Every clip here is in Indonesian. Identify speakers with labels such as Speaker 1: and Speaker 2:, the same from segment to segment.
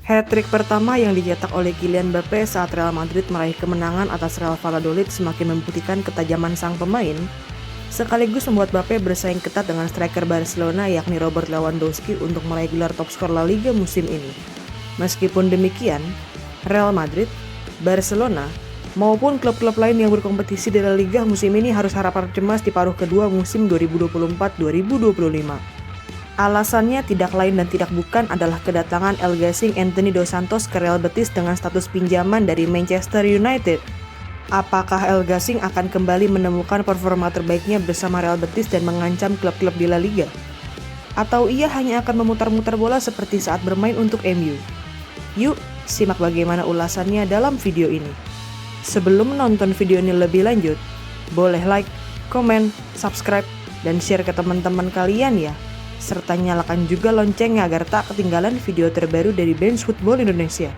Speaker 1: Hat-trick pertama yang dicetak oleh Kylian Mbappe saat Real Madrid meraih kemenangan atas Real Valladolid semakin membuktikan ketajaman sang pemain, sekaligus membuat Mbappe bersaing ketat dengan striker Barcelona yakni Robert Lewandowski untuk meraih gelar top skor La Liga musim ini. Meskipun demikian, Real Madrid, Barcelona, maupun klub-klub lain yang berkompetisi di La Liga musim ini harus harapan cemas di paruh kedua musim 2024-2025. Alasannya tidak lain dan tidak bukan adalah kedatangan El Gasing Anthony Dos Santos ke Real Betis dengan status pinjaman dari Manchester United. Apakah El Gasing akan kembali menemukan performa terbaiknya bersama Real Betis dan mengancam klub-klub di La Liga? Atau ia hanya akan memutar-mutar bola seperti saat bermain untuk MU? Yuk, simak bagaimana ulasannya dalam video ini. Sebelum menonton video ini lebih lanjut, boleh like, komen, subscribe, dan share ke teman-teman kalian ya. Serta nyalakan juga loncengnya agar tak ketinggalan video terbaru dari Bench Football Indonesia.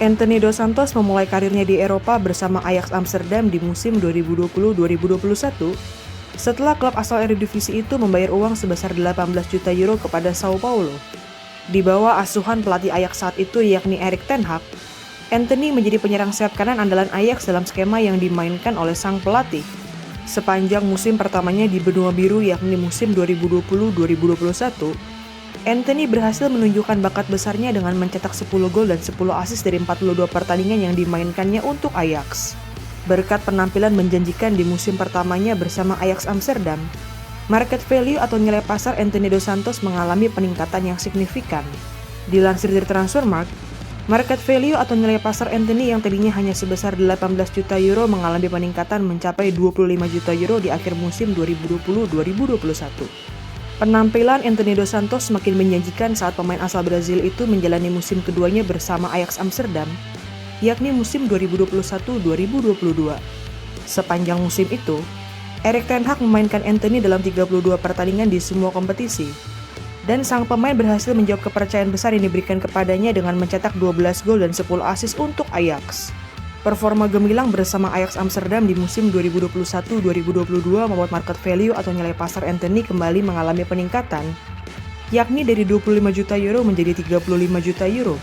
Speaker 1: Anthony Dos Santos memulai karirnya di Eropa bersama Ajax Amsterdam di musim 2020-2021 setelah klub asal Eredivisie itu membayar uang sebesar 18 juta euro kepada Sao Paulo. Di bawah asuhan pelatih Ajax saat itu yakni Erik ten Hag, Anthony menjadi penyerang sayap kanan andalan Ajax dalam skema yang dimainkan oleh sang pelatih. Sepanjang musim pertamanya di benua biru yakni musim 2020-2021, Anthony berhasil menunjukkan bakat besarnya dengan mencetak 10 gol dan 10 assist dari 42 pertandingan yang dimainkannya untuk Ajax. Berkat penampilan menjanjikan di musim pertamanya bersama Ajax Amsterdam, market value atau nilai pasar Anthony Dos Santos mengalami peningkatan yang signifikan. Dilansir dari Transfermarkt, market value atau nilai pasar Anthony yang tadinya hanya sebesar 18 juta euro mengalami peningkatan mencapai 25 juta euro di akhir musim 2020-2021. Penampilan Anthony Dos Santos semakin menjanjikan saat pemain asal Brazil itu menjalani musim keduanya bersama Ajax Amsterdam, yakni musim 2021-2022. Sepanjang musim itu, Erik ten Hag memainkan Anthony dalam 32 pertandingan di semua kompetisi. Dan sang pemain berhasil menjawab kepercayaan besar yang diberikan kepadanya dengan mencetak 12 gol dan 10 assist untuk Ajax. Performa gemilang bersama Ajax Amsterdam di musim 2021-2022 membuat market value atau nilai pasar Anthony kembali mengalami peningkatan, yakni dari 25 juta euro menjadi 35 juta euro.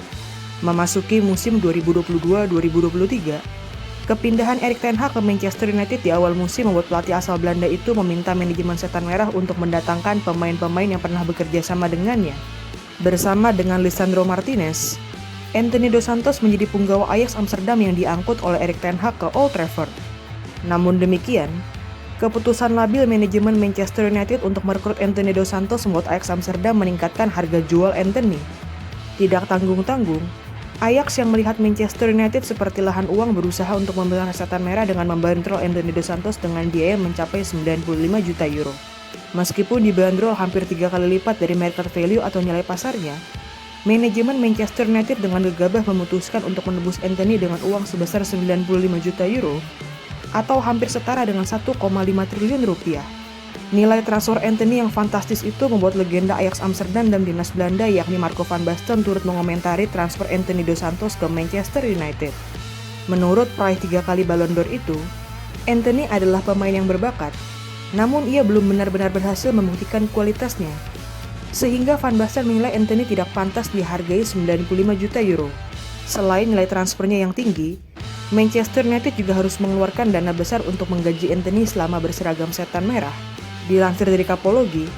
Speaker 1: Memasuki musim 2022-2023, kepindahan Erik ten Hag ke Manchester United di awal musim membuat pelatih asal Belanda itu meminta manajemen Setan Merah untuk mendatangkan pemain-pemain yang pernah bekerja sama dengannya. Bersama dengan Lisandro Martinez, Anthony Dos Santos menjadi punggawa Ajax Amsterdam yang diangkut oleh Erik ten Hag ke Old Trafford. Namun demikian, keputusan labil manajemen Manchester United untuk merekrut Anthony Dos Santos membuat Ajax Amsterdam meningkatkan harga jual Anthony. Tidak tanggung-tanggung, Ajax yang melihat Manchester United seperti lahan uang berusaha untuk membela Setan Merah dengan membandrol Anthony Dos Santos dengan biaya mencapai 95 juta euro. Meskipun dibandrol hampir 3 kali lipat dari market value atau nilai pasarnya, manajemen Manchester United dengan gegabah memutuskan untuk menebus Anthony dengan uang sebesar 95 juta euro atau hampir setara dengan 1,5 triliun rupiah. Nilai transfer Anthony yang fantastis itu membuat legenda Ajax Amsterdam dan timnas Belanda yakni Marco van Basten turut mengomentari transfer Anthony Dos Santos ke Manchester United. Menurut peraih 3 kali Ballon d'Or itu, Anthony adalah pemain yang berbakat, namun ia belum benar-benar berhasil membuktikan kualitasnya. Sehingga Van Basten menilai Anthony tidak pantas dihargai 95 juta euro. Selain nilai transfernya yang tinggi, Manchester United juga harus mengeluarkan dana besar untuk menggaji Anthony selama berseragam Setan Merah. Dilansir dari Kapologi,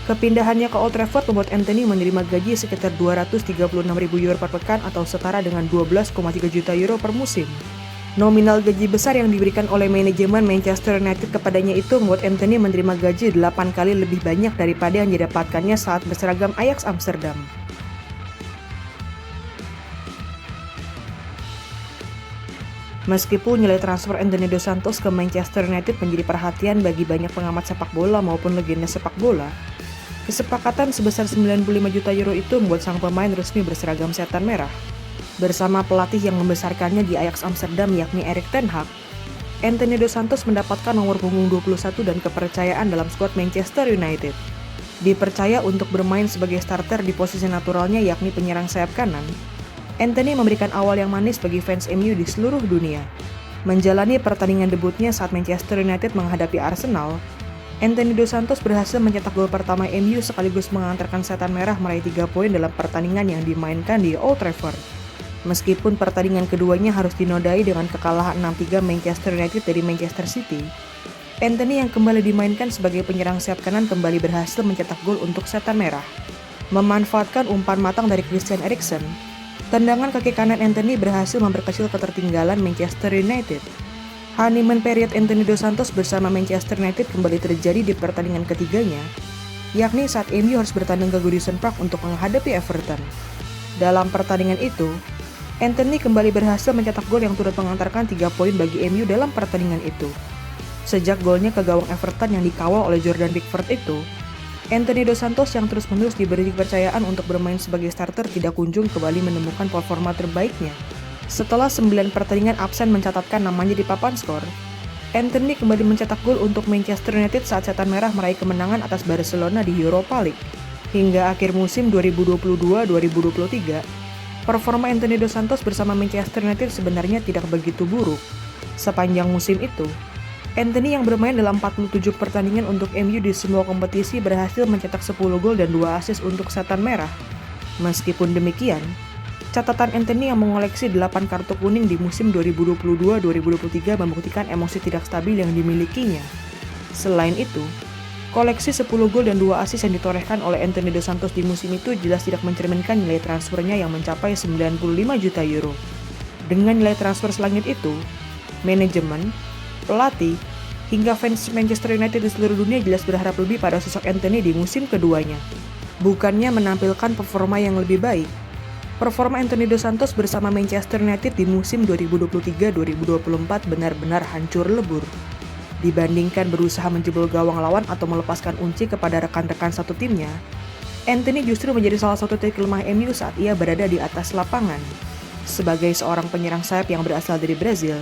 Speaker 1: kepindahannya ke Old Trafford membuat Anthony menerima gaji sekitar 236.000 euro per pekan atau setara dengan 12,3 juta euro per musim. Nominal gaji besar yang diberikan oleh manajemen Manchester United kepadanya itu membuat Anthony menerima gaji 8 kali lebih banyak daripada yang didapatkannya saat berseragam Ajax Amsterdam. Meskipun nilai transfer Anthony Dos Santos ke Manchester United menjadi perhatian bagi banyak pengamat sepak bola maupun legenda sepak bola, kesepakatan sebesar 95 juta euro itu membuat sang pemain resmi berseragam Setan Merah. Bersama pelatih yang membesarkannya di Ajax Amsterdam yakni Erik ten Hag, Anthony Dos Santos mendapatkan nomor punggung 21 dan kepercayaan dalam skuad Manchester United. Dipercaya untuk bermain sebagai starter di posisi naturalnya yakni penyerang sayap kanan, Anthony memberikan awal yang manis bagi fans MU di seluruh dunia. Menjalani pertandingan debutnya saat Manchester United menghadapi Arsenal, Anthony Dos Santos berhasil mencetak gol pertama MU sekaligus mengantarkan Setan Merah meraih 3 poin dalam pertandingan yang dimainkan di Old Trafford. Meskipun pertandingan keduanya harus dinodai dengan kekalahan 6-3 Manchester United dari Manchester City, Anthony yang kembali dimainkan sebagai penyerang sayap kanan kembali berhasil mencetak gol untuk Setan Merah. Memanfaatkan umpan matang dari Christian Eriksen, tendangan kaki kanan Anthony berhasil memperkecil ketertinggalan Manchester United. Honeymoon period Anthony Dos Santos bersama Manchester United kembali terjadi di pertandingan ketiganya, yakni saat MU harus bertanding ke Goodison Park untuk menghadapi Everton. Dalam pertandingan itu, Anthony kembali berhasil mencetak gol yang turut mengantarkan 3 poin bagi MU dalam pertandingan itu. Sejak golnya ke gawang Everton yang dikawal oleh Jordan Pickford itu, Anthony Dos Santos yang terus-menerus diberi kepercayaan untuk bermain sebagai starter tidak kunjung kembali menemukan performa terbaiknya. Setelah 9 pertandingan absen mencatatkan namanya di papan skor, Anthony kembali mencetak gol untuk Manchester United saat Setan Merah meraih kemenangan atas Barcelona di Europa League. Hingga akhir musim 2022-2023, performa Anthony Dos Santos bersama Manchester United sebenarnya tidak begitu buruk. Sepanjang musim itu, Anthony yang bermain dalam 47 pertandingan untuk MU di semua kompetisi berhasil mencetak 10 gol dan 2 assist untuk Setan Merah. Meskipun demikian, catatan Anthony yang mengoleksi 8 kartu kuning di musim 2022-2023 membuktikan emosi tidak stabil yang dimilikinya. Selain itu, koleksi 10 gol dan 2 assist yang ditorehkan oleh Anthony Dos Santos di musim itu jelas tidak mencerminkan nilai transfernya yang mencapai 95 juta euro. Dengan nilai transfer selangit itu, manajemen, pelatih, hingga fans Manchester United di seluruh dunia jelas berharap lebih pada sosok Anthony di musim keduanya. Bukannya menampilkan performa yang lebih baik, performa Anthony Dos Santos bersama Manchester United di musim 2023-2024 benar-benar hancur lebur. Dibandingkan berusaha menjebol gawang lawan atau melepaskan unci kepada rekan-rekan satu timnya, Anthony justru menjadi salah satu titik lemah MU saat ia berada di atas lapangan. Sebagai seorang penyerang sayap yang berasal dari Brazil,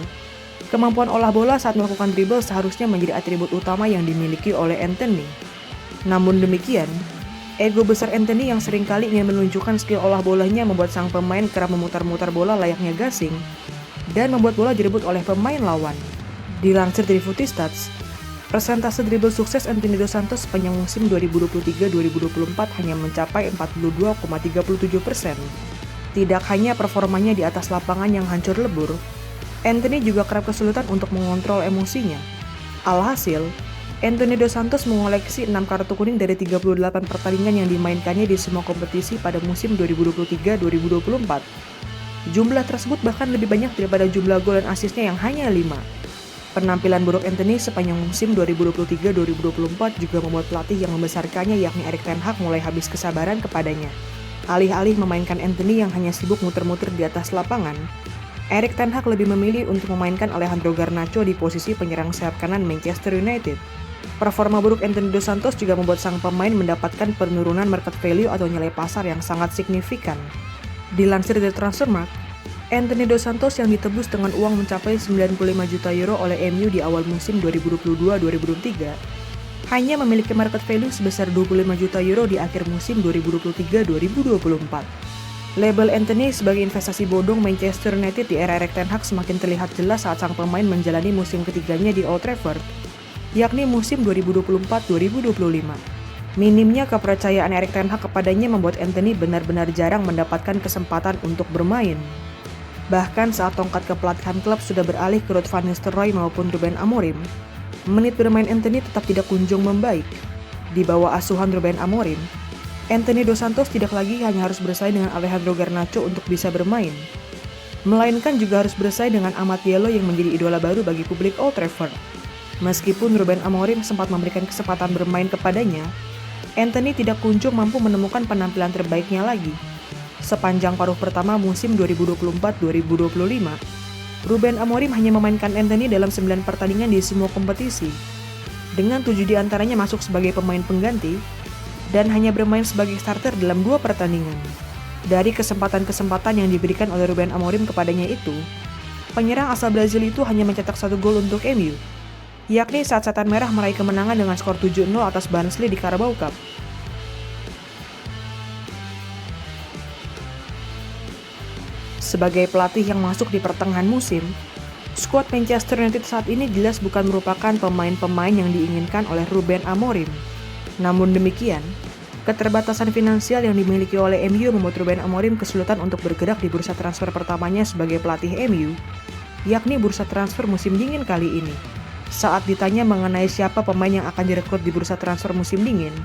Speaker 1: kemampuan olah bola saat melakukan dribble seharusnya menjadi atribut utama yang dimiliki oleh Anthony. Namun demikian, ego besar Anthony yang seringkali ingin menunjukkan skill olah bolanya membuat sang pemain kerap memutar-mutar bola layaknya gasing dan membuat bola direbut oleh pemain lawan. Dilansir dari Footy-Stats, persentase dribble sukses Anthony Dos Santos sepanjang musim 2023-2024 hanya mencapai 42,37%. Tidak hanya performanya di atas lapangan yang hancur lebur, Anthony juga kerap kesulitan untuk mengontrol emosinya. Alhasil, Anthony Dos Santos mengoleksi 6 kartu kuning dari 38 pertandingan yang dimainkannya di semua kompetisi pada musim 2023-2024. Jumlah tersebut bahkan lebih banyak daripada jumlah gol dan asisnya yang hanya 5. Penampilan buruk Anthony sepanjang musim 2023-2024 juga membuat pelatih yang membesarkannya yakni Erik ten Hag mulai habis kesabaran kepadanya. Alih-alih memainkan Anthony yang hanya sibuk muter-muter di atas lapangan, Erik ten Hag lebih memilih untuk memainkan Alejandro Garnacho di posisi penyerang sayap kanan Manchester United. Performa buruk Anthony Dos Santos juga membuat sang pemain mendapatkan penurunan market value atau nilai pasar yang sangat signifikan. Dilansir dari Transfermarkt, Anthony Dos Santos yang ditebus dengan uang mencapai 95 juta euro oleh MU di awal musim 2022-2023 hanya memiliki market value sebesar 25 juta euro di akhir musim 2023-2024. Label Anthony sebagai investasi bodong Manchester United di era Erik ten Hag semakin terlihat jelas saat sang pemain menjalani musim ketiganya di Old Trafford, yakni musim 2024-2025. Minimnya kepercayaan Erik ten Hag kepadanya membuat Anthony benar-benar jarang mendapatkan kesempatan untuk bermain. Bahkan saat tongkat kepelatihan klub sudah beralih ke Ruud van Nistelrooy maupun Ruben Amorim, menit bermain Anthony tetap tidak kunjung membaik. Di bawah asuhan Ruben Amorim, Anthony Dos Santos tidak lagi hanya harus bersaing dengan Alejandro Garnacho untuk bisa bermain, melainkan juga harus bersaing dengan Amad Diallo yang menjadi idola baru bagi publik Old Trafford. Meskipun Ruben Amorim sempat memberikan kesempatan bermain kepadanya, Anthony tidak kunjung mampu menemukan penampilan terbaiknya lagi. Sepanjang paruh pertama musim 2024-2025, Ruben Amorim hanya memainkan Anthony dalam 9 pertandingan di semua kompetisi, dengan 7 diantaranya masuk sebagai pemain pengganti, dan hanya bermain sebagai starter dalam 2 pertandingan. Dari kesempatan-kesempatan yang diberikan oleh Ruben Amorim kepadanya itu, penyerang asal Brazil itu hanya mencetak 1 gol untuk MU, yakni saat Setan Merah meraih kemenangan dengan skor 7-0 atas Barnsley di Carabao Cup. Sebagai pelatih yang masuk di pertengahan musim, Skuad Manchester United saat ini jelas bukan merupakan pemain-pemain yang diinginkan oleh Ruben Amorim. Namun demikian, keterbatasan finansial yang dimiliki oleh MU membuat Ruben Amorim kesulitan untuk bergerak di bursa transfer pertamanya sebagai pelatih MU, yakni bursa transfer musim dingin kali ini. Saat ditanya mengenai siapa pemain yang akan direkrut di bursa transfer musim dingin,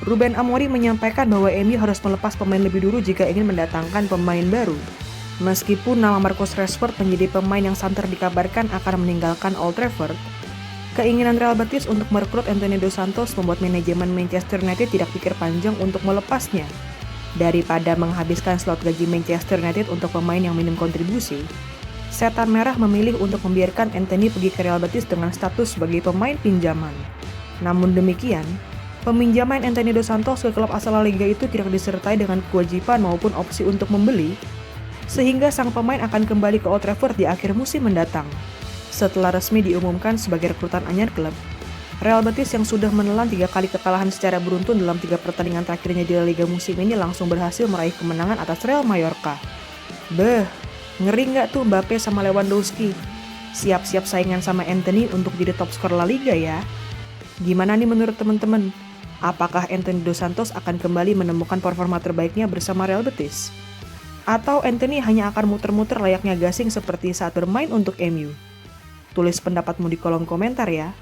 Speaker 1: Ruben Amorim menyampaikan bahwa MU harus melepas pemain lebih dulu jika ingin mendatangkan pemain baru. Meskipun nama Marcus Rashford menjadi pemain yang santer dikabarkan akan meninggalkan Old Trafford, keinginan Real Betis untuk merekrut Anthony Dos Santos membuat manajemen Manchester United tidak pikir panjang untuk melepasnya. Daripada menghabiskan slot gaji Manchester United untuk pemain yang minim kontribusi, Setan Merah memilih untuk membiarkan Anthony pergi ke Real Betis dengan status sebagai pemain pinjaman. Namun demikian, peminjaman Anthony Dos Santos ke klub asal La Liga itu tidak disertai dengan kewajiban maupun opsi untuk membeli, sehingga sang pemain akan kembali ke Old Trafford di akhir musim mendatang. Setelah resmi diumumkan sebagai rekrutan anyar klub, Real Betis yang sudah menelan 3 kali kekalahan secara beruntun dalam 3 pertandingan terakhirnya di La Liga musim ini langsung berhasil meraih kemenangan atas Real Mallorca. Ngeri nggak tuh Mbappe sama Lewandowski? Siap-siap saingan sama Anthony untuk jadi top skor La Liga ya. Gimana nih menurut teman-teman? Apakah Anthony Dos Santos akan kembali menemukan performa terbaiknya bersama Real Betis? Atau Anthony hanya akan muter-muter layaknya gasing seperti saat bermain untuk MU? Tulis pendapatmu di kolom komentar ya.